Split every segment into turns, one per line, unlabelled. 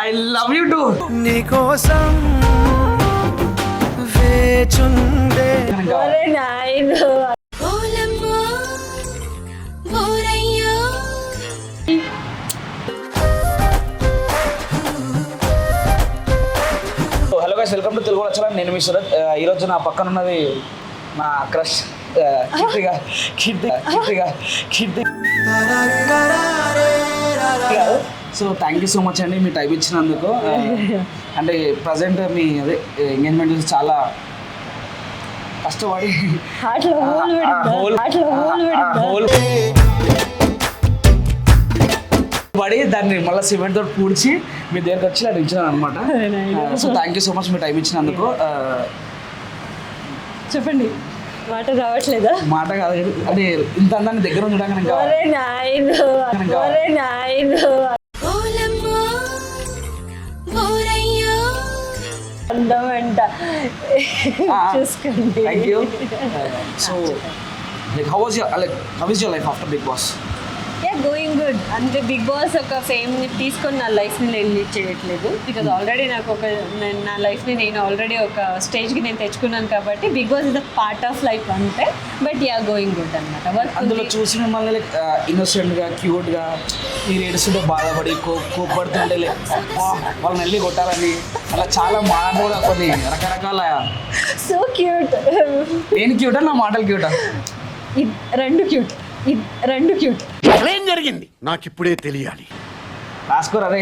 I love you too
నీకోసం వేచుండే
hello guys, welcome to Telugu వచ్చా. నేను మీ శరత్. ఈరోజు నా పక్కన ఉన్నది నా crush Keerthi. So thank you so much అండి మీ టైం ఇచ్చినందుకు. అంటే ప్రజెంట్ మీ అదే ఎంగేజ్మెంట్ చూసి చాలా కష్టపడి దాన్ని మళ్ళీ సిమెంట్ తోటి పూడ్చి మీ దగ్గరకు వచ్చి అది ఇచ్చినాను అనమాట. So thank you so much me time ఇచ్చినందుకు.
చెప్పండి. మాట రావట్లేదా?
మాట కాదు, అంటే ఇంత అందాన్ని దగ్గర చూడగానే
అందమంట చూసుకోండి.
Thank you. So like how is your life after Bigg Boss?
Going good. అంటే బిగ్ బాస్ ఒక ఫేమ్ని తీసుకొని నా లైఫ్ని నేను లీడ్ చేయట్లేదు. బికాజ్ ఆల్రెడీ నాకు నా లైఫ్ని నేను ఆల్రెడీ ఒక స్టేజ్కి నేను తెచ్చుకున్నాను కాబట్టి Bigg Boss is a part of life అంతే. బట్ గోయింగ్ గుడ్ అనమాట.
అందులో చూసి మిమ్మల్ని లైక్ ఇన్నోసెంట్గా క్యూట్గా మీరు ఏడుస్తుంటే బాధపడి కోప్పడుతుంటే లైక్ వాళ్ళని వెళ్ళి కొట్టాలని అలా చాలా మాటలు కూడా కొన్ని రకరకాల.
So cute.
నేను క్యూటా నా మాటలు క్యూటా?
రెండు క్యూట్.
ఏం జరిగింది నాకు ఇప్పుడే తెలియాలి.
రాసుకోరే.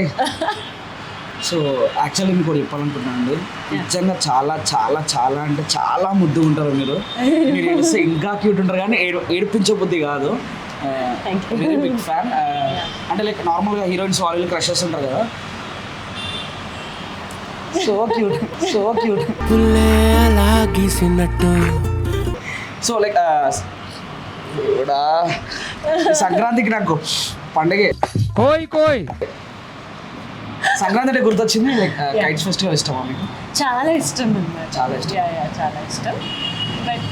సో యాక్చువల్లీ మీకు కూడా చెప్పాలనుకుంటున్నాను అండి, నిజంగా చాలా చాలా చాలా అంటే చాలా ముద్దు ఉంటారు మీరు. మీరు ఏడిస్తే ఇంకా క్యూట్ ఉంటారు కానీ ఏడిపించే బుద్ధి కాదు. Very big fan. అంటే లైక్ నార్మల్గా హీరోయిన్స్ వాళ్ళు క్రషెస్ ఉంటారు కదా, సో క్యూట్. సో లైక్ సంక్రాంతికి నాకు పండగే సంక్రాంతి అంటే గుర్తొచ్చింది. లైక్ కైట్స్ ఫెస్టివల్ ఇష్టమా మీకు?
చాలా ఇష్టం అన్నమాట. చాలా ఇష్టం. బట్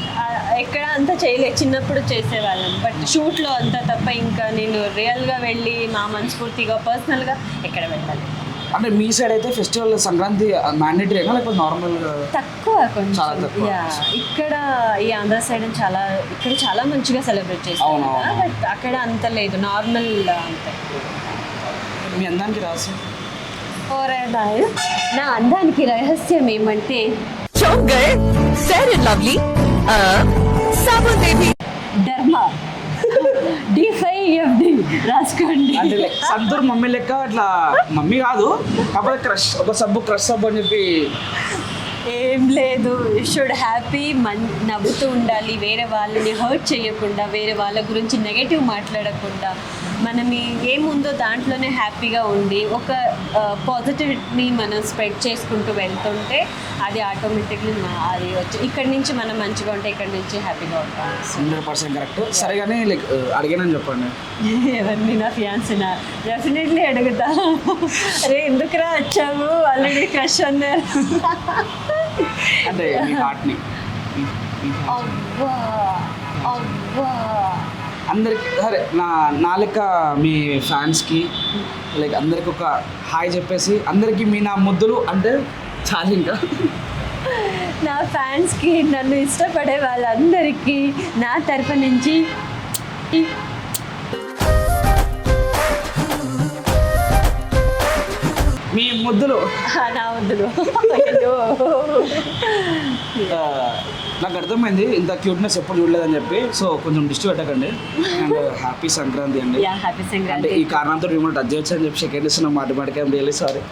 ఎక్కడ అంతా చేయలేదు. చిన్నప్పుడు చేసేవాళ్ళం, బట్ షూట్లో అంతా తప్ప ఇంకా నేను రియల్గా వెళ్ళి మా మనస్ఫూర్తిగా పర్సనల్గా ఎక్కడ వెళ్ళాలి.
అంటే మీ సైడ్ అయితే ఫెస్టివల్ సంక్రాంతి మ్యాండేటరీ అయినా లేకపోతే నార్మల్గా
తక్కువ కొంచెం. ఇక్కడ ఈ ఆంధ్ర సైడ్ ఇక్కడ చాలా మంచిగా సెలబ్రేట్ చేస్తాం, బట్ అక్కడ అంత లేదు, నార్మల్ అంతే.
మీ అందానికి రహస్యం?
నా అందానికి రహస్యం ఏమంటే డర్మా D5FD రాసుకోండి.
అంటే లైక్ సంతూర్ మమ్మీ లెక్క అట్లా మమ్మీ కాదు, కాకపోతే క్రష్ ఒక సబ్బు క్రష్ సబ్బు అని చెప్పి
ఏం లేదు. షుడ్ హ్యాపీ, నవ్వుతూ ఉండాలి, వేరే వాళ్ళని హర్ట్ చేయకుండా, వేరే వాళ్ళ గురించి నెగటివ్ మాట్లాడకుండా, మనం ఏముందో దాంట్లోనే హ్యాపీగా ఉండి ఒక పాజిటివిటీని మనం స్ప్రెడ్ చేసుకుంటూ వెళ్తుంటే అది ఆటోమేటిక్లీ అది వచ్చి ఇక్కడి నుంచి మనం మంచిగా ఉంటే ఇక్కడి నుంచి హ్యాపీగా ఉంటాం.
100% కరెక్ట్. సరే కానీ లైక్ అడిగానని చెప్పండి.
ఎవరిని? నా ఫియాన్సీనా? డెఫినెట్లీ అడుగుతా. అరే ఎందుకురా వచ్చావు, ఆల్రెడీ క్రష్ అన్నారు
అంటే మీ హార్ట్ని.
అవ్వా
అందరికి సరే నా లెక్క మీ ఫ్యాన్స్కి లైక్ అందరికి ఒక హాయ్ చెప్పేసి అందరికీ మీ నా ముద్దులు అంటే చాలు. ఇంకా
నా ఫ్యాన్స్కి, నన్ను ఇష్టపడే వాళ్ళందరికీ నా తరఫు నుంచి
మీ ముద్దులు.
నా ముద్దులు.
నాకు అర్థమైంది ఇంత క్యూట్నెస్ ఎప్పుడు చూడలేదని చెప్పి. సో కొంచెం డిస్ట్రీ పెట్టకండి. అండ్ హ్యాపీ సంక్రాంతి అండి.
హ్యాపీ సంక్రాంతి.
అంటే ఈ కారణంతో మిమ్మల్ని టచ్ చేయొచ్చు అని చెప్పి సెకండ్ ఇస్తున్న మాటికి ఐమ్ రియల్లీ సారీ.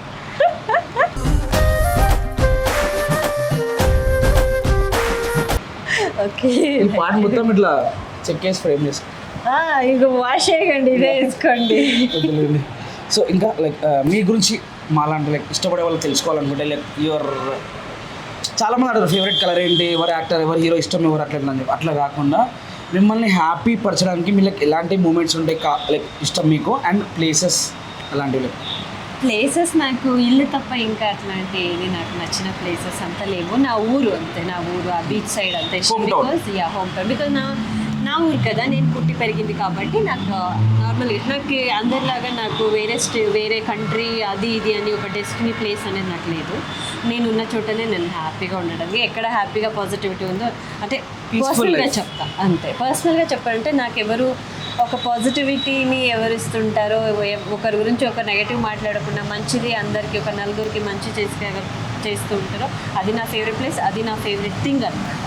ఓకే,
ఈ పాట మొత్తం ఇట్లా చెక్ చేసి ఫ్రేమ్ చేసుకో.
ఇక వాష్ చేయకండి, ఇదే వేసుకోండి.
సో ఇంకా లైక్ మీ గురించి మాలాంటి లైక్ ఇష్టపడే వాళ్ళు తెలుసుకోవాలనుకుంటే లైక్ యువర్ చాలామంది అంటారు ఫేవరెట్ కలర్ ఏంటి, ఎవరు యాక్టర్, ఎవరు హీరో ఇష్టం, ఎవరు అట్లా అని చెప్పి. అట్లా కాకుండా మిమ్మల్ని హ్యాపీ పరచడానికి మీ లైక్ ఎలాంటి మూమెంట్స్ ఉంటాయి లైక్ ఇష్టం మీకు, అండ్ ప్లేసెస్ అలాంటివి. లైక్
ప్లేసెస్ నాకు ఇల్లు తప్ప ఇంకా అట్లాంటి ఏది నాకు నచ్చిన ప్లేసెస్ అంతా లేవు. నా ఊరు అంతే, నా ఊరు ఆ బీచ్ సైడ్ అంతే. Because home town. బికాస్ నా ఊరు కదా, నేను పుట్టి పెరిగింది కాబట్టి నాకు నార్మల్గా నాకు అందరిలాగా నాకు వేరే కంట్రీ అది ఇది అని ఒక డెస్టినీ ప్లేస్ అనేది నాకు లేదు. నేను ఉన్న చోటనే నేను హ్యాపీగా ఉండడానికి, ఎక్కడ హ్యాపీగా పాజిటివిటీ ఉందో అంటే పర్సనల్గా చెప్తా అంతే. పర్సనల్గా చెప్పాలంటే నాకు ఎవరు ఒక పాజిటివిటీని ఎవరు ఇస్తుంటారో, ఒకరి గురించి ఒక నెగటివ్ మాట్లాడకుండా మంచిది అందరికీ ఒక నలుగురికి మంచి చేస్తూ ఉంటారో అది నా ఫేవరెట్ ప్లేస్, అది నా ఫేవరెట్ థింగ్ అనమాట.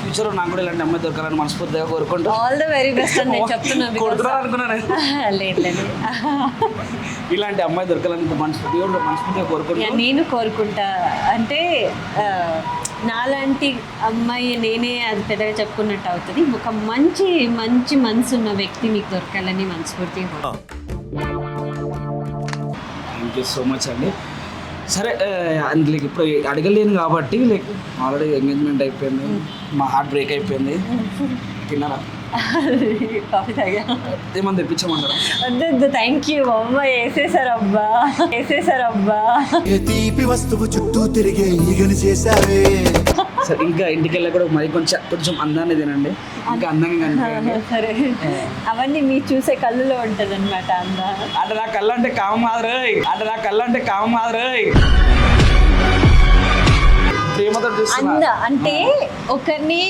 ఫ్యూచర్లో నాకు కూడా ఇలాంటి అమ్మాయి దొరకాలని మనస్ఫూర్తిగా కోరుకుంటూ
ఆల్ ద వెరీ బెస్ట్ అని నేను చెప్తున్నాను.
కొడుతున్నారు అనుకున్నాను.
లేదు
ఇలాంటి అమ్మాయి దొరకాలని మనస్ఫూర్తిగా కోరుకుంటూ
నేను కోరుకుంటా. అంటే నాలాంటి అమ్మాయి నేనే అది పెద్దగా చెప్పుకున్నట్టు అవుతుంది. ఒక మంచి మంచి మనసు ఉన్న వ్యక్తి మీకు దొరకాలని మనస్ఫూర్తిగా.
థ్యాంక్ యూ సో మచ్ అండి. సరే లైక్ ఇప్పుడు అడగలేను కాబట్టి లైక్ ఆల్రెడీ ఎంగేజ్మెంట్ అయిపోయింది, మా హార్ట్ బ్రేక్ అయిపోయింది. తిన్నారా?
కాఫీ తాగా.
ఏమన్నా తెప్పించమంటారా?
వద్దు థ్యాంక్ యూ. అమ్మ వేసేసారబ్బా.
ఏ తీపి వస్తువు చుట్టూ తిరిగే ఈగలు చేశావే.
సరే ఇంకా ఇంటికి వెళ్ళా కూడా మరి కొంచెం అందాన్ని తినండి, ఇంకా అందంగా కనిపించండి.
సరే అవన్నీ మీరు చూసే కళ్ళులో ఉంటుంది అనమాట అందా.
అంటే నా కళ్ళు అంటే కామ మాదిరి ప్రేమతో
అంద అంటే ఒకరిని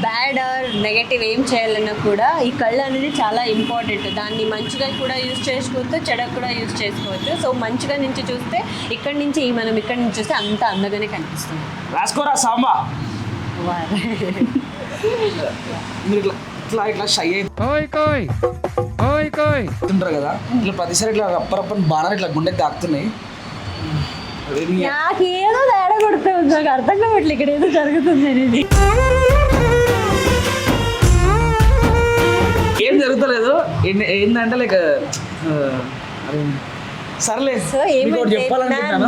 బ్యాడ్ ఆర్ నెగటివ్ ఏం చేయాలన్నా కూడా ఈ కళ్ళు అనేది చాలా ఇంపార్టెంట్. దాన్ని మంచిగా కూడా యూజ్ చేసుకోవచ్చు, చెడకు కూడా యూజ్ చేసుకోవచ్చు. సో మంచిగా నుంచి చూస్తే ఇక్కడి నుంచి మనం ఇక్కడి నుంచి చూస్తే అంత అందగానే కనిపిస్తుంది.
రాసుకోరా సాంబా. మీరు ఇట్లా షై అవుతుంటారు కదా, ఇట్లా ప్రతిసారి ఇట్లా రప్పని బాణాలు ఇట్లా గుండెకి తాకుతున్నాయి.
నాకేదో తేడా కొడుతుంది, నాకు అర్థం కావట్లేదు ఇక్కడ ఏదో జరుగుతుంది అనేది.
ఏం జరుగుతలేదు, ఏంటంటే లైక్ సర్లే.
సో ఏమంటే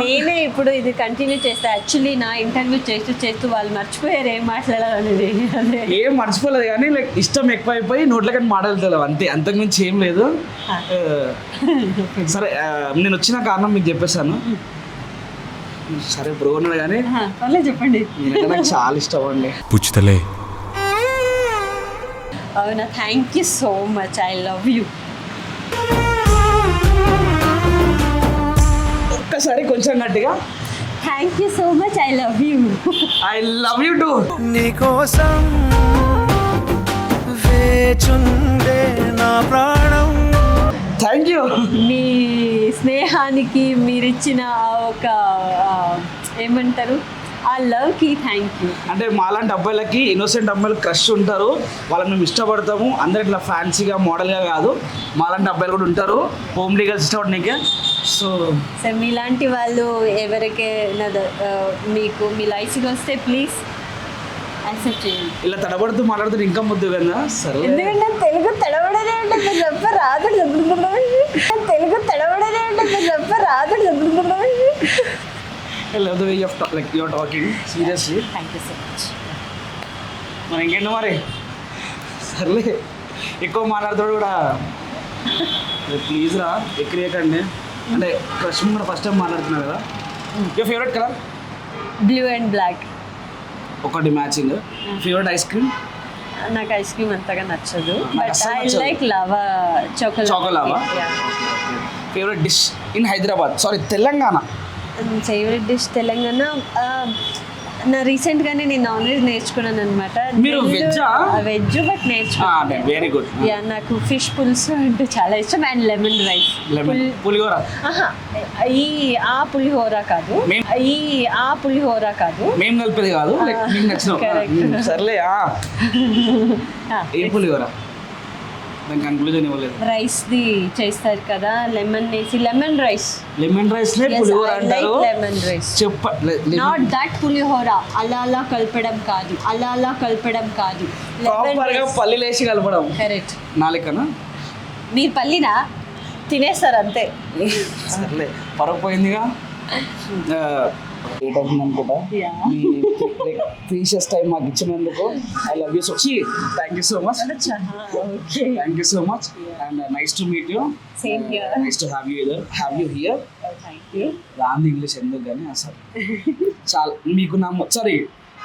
నేనే ఇప్పుడు ఇది కంటిన్యూ చేస్తా. యాక్చువల్లీ నా ఇంటర్వ్యూ చేస్తూ వాళ్ళు మర్చిపోయారు ఏం మాట్లాడాలనేది.
ఏం మర్చిపోలేదు కానీ లైక్ ఇష్టం ఎక్కువైపోయి నోట్లకని మాట్లాడతలేవు అంతే, అంతకుమించి ఏం లేదు. సరే నేను వచ్చిన కారణం మీకు చెప్పేశాను. సరే బ్రో ఉన్నాడు కానీ
చెప్పండి.
నాకు చాలా ఇష్టం అండి.
పుచ్చుతలే.
అవునా, thank you so much. I love you.
ఒక్కసారి కొంచెం గట్టిగా
thank you so much. I love you.
I love you two.
నీకోసం వేచుందే నా ప్రాణం.
Thank you.
మీ స్నేహానికి మీరిచ్చిన ఒక ఏమంటారు ఆ లవ్కి థ్యాంక్ యూ.
అంటే మాలాంటి అబ్బాయిలకి ఇన్నోసెంట్ అబ్బాయిలు క్రష్ ఉంటారు, వాళ్ళని మేము ఇష్టపడతాము. అందరు ఇట్లా ఫ్యాన్సీగా మోడల్గా కాదు, మాలాంటి అబ్బాయిలు కూడా ఉంటారు హోమ్ లీగల్స్ ఇష్టపడనీకే. సో
మీలాంటి వాళ్ళు ఎవరికైనా మీకు మీ లైఫ్కి వస్తే ప్లీజ్ యాక్సెప్ట్ చేయండి.
ఇలా తడబడుతూ మాట్లాడుతూ ఇంకా ముద్దు కదా. సరే
ఎందుకంటే తెలుగు తడబడనే ఉంటుంది తప్ప రాదు. తెలుగు తడబడనే ఉంటుంది తప్ప రాదు.
I love the way you're talking. Seriously.
Thank you so much.
మరి ఇంకేంటి మరి, సర్లే ఎక్కువ మాట్లాడుతాడు కూడా ప్లీజ్ రా ఎక్కడికండి. అంటే క్రష్ కూడా ఫస్ట్ టైం మాట్లాడుతున్నారు కదా. Your favourite colour?
Blue and black.
ఒకటి మ్యాచింగ్. Favourite ice cream?
నాకు ఐస్ క్రీమ్ అంతగా నచ్చదు,
నాకు
బట్
అస్సలు
ఐ
నచ్చదు.
Like lava
choco lava. Favourite dish in Hyderabad, sorry Telangana?
Favourite dish Telangana. నా రీసెంట్గానే నేను నాన్ వెజ్ నేర్చుకున్నాను అనమాట.
మీరు వెజ్జా?
వెజ్ బట్ నేర్చుకున్నాను.
Very good.
యా, నాకు ఫిష్ పులుసు అంటే చాలా ఇష్టం అండ్ లెమన్ రైస్.
పులిహోర?
ఆ పులిహోర కాదు,
మేము కలిపేది కాదు, మీకు నచ్చిన. సర్లే ఏ పులిహోర? దాని కన్క్లూజన్ ఇవ్వలేదు.
రైస్ ది చేస్తారు కదా, లెమన్ వేసి లెమన్ రైస్.
లెమన్ రైస్ లే పులిహోర అంటారు.
లెమన్ రైస్ నాట్ దట్ పులిహోర. అలా కలపడం కాదు.
ప్రాపర్ గా పల్లీలు వేసి కలపడం.
కరెక్ట్.
నాలుకనా?
మీరు పల్లినా తినేస్తారు అంతే.
సర్లే పరపోయిందిగా. లేట్ అవుతుంది అనుకుంటా. ప్రీషియస్ టైం మాకు ఇచ్చినందుకు I love you so much. Thank you so much. Thank you so much and nice to meet you.
Same here.
Nice to have you here.
Thank you.
రాంది English ఎందుకు కానీ అసలు చాలా మీకు సారీ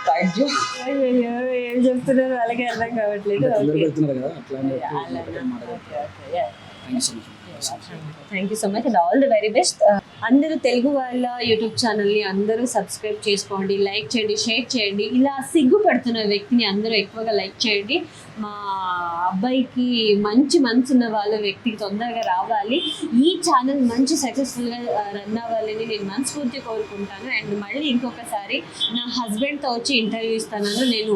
థ్యాంక్ యూ.
అయ్యో ఏం చెప్తున్నారు వాళ్ళకి అర్థం కావట్లేదు.
అందరూ పెడుతున్నారు కదా అట్లా
thank you so much and all the very best. అందరూ తెలుగు వాళ్ళ యూట్యూబ్ ఛానల్ని అందరూ సబ్స్క్రైబ్ చేసుకోండి, లైక్ చేయండి, షేర్ చేయండి. ఇలా సిగ్గుపడుతున్న వ్యక్తిని అందరూ ఎక్కువగా లైక్ చేయండి. మా అబ్బాయికి మంచి మనసు ఉన్న వాళ్ళ వ్యక్తికి తొందరగా రావాలి. ఈ ఛానల్ మంచి సక్సెస్ఫుల్గా రన్ అవ్వాలని నేను మనస్ఫూర్తి కోరుకుంటాను. అండ్ మళ్ళీ ఇంకొకసారి నా హస్బెండ్తో వచ్చి ఇంటర్వ్యూ ఇస్తానని నేను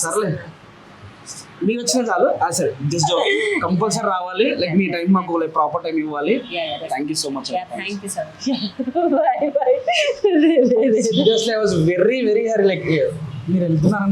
సర్లే మీకు వచ్చిన చాలు. సరే జస్ట్ కంపల్సరీ రావాలి. లైక్ మీ టైం మాకు లైక్ ప్రాపర్ టైం ఇవ్వాలి. Thank you so much.
Thank you so much. Bye bye.
Seriously I was very very happy. Like మీరు వెళ్తున్నారన్న